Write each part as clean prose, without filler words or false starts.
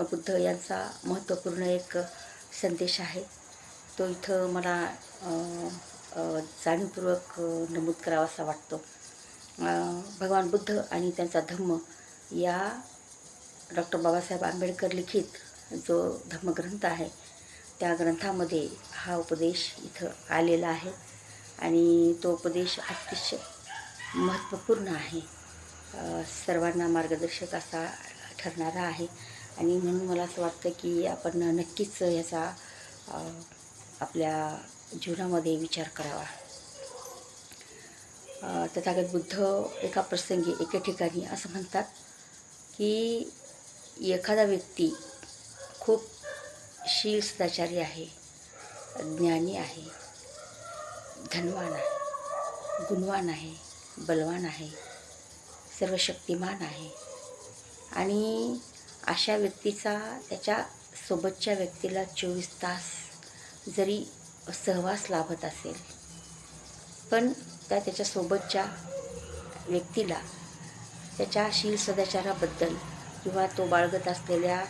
बुद्ध यांचा महत्त्वपूर्ण एक संदेश आहे. तो इथं मला जाणीवपूर्वक नमूद करावासा वाटतो. भगवान बुद्ध आणि त्यांचा धम्म या डॉक्टर बाबासाहेब आंबेडकर लिखित जो धम्मग्रंथ आहे, त्या ग्रंथामध्ये हा उपदेश इथं आलेला आहे आणि तो उपदेश अतिशय महत्त्वपूर्ण आहे, सर्वांना मार्गदर्शक असा ठरणारा आहे. आणि म्हणून मला असं वाटतं की आपण नक्कीच याचा आपल्या जीवनामध्ये विचार करावा. तथागत बुद्ध एका प्रसंगी एके ठिकाणी असं म्हणतात की एखादा व्यक्ती खूप शील सदाचारी आहे, ज्ञानी आहे, धनवान आहे, गुणवान आहे, बलवान आहे, सर्वशक्तिमान आहे आणि अशा व्यक्तीचा त्याच्या सोबतच्या व्यक्तीला 24 तास जरी सहवास लाभत असेल, पण त्याच्या सोबतच्या व्यक्तीला त्याच्या शील सदाचाराबद्दल किंवा तो बाळगत असलेल्या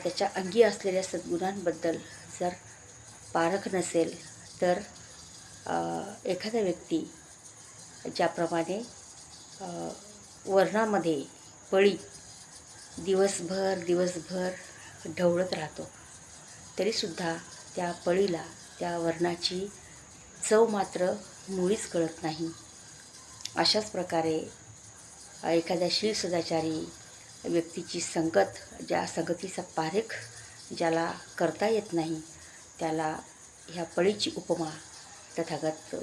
त्याच्या अंगी असलेल्या सद्गुणांबद्दल जर पारख नसेल, तर एखादा व्यक्ती ज्याप्रमाणे वर्णामध्ये पळी दिवसभर ढवळत राहतो, तरीसुद्धा त्या पळीला त्या वर्णाची चव मात्र मुळीच कळत नाही. अशाच प्रकारे एखाद्या शील सदाचारी व्यक्तीची संगत, ज्या संगतीचा पारेख ज्याला करता येत नाही, त्याला ह्या पळीची उपमा तथागत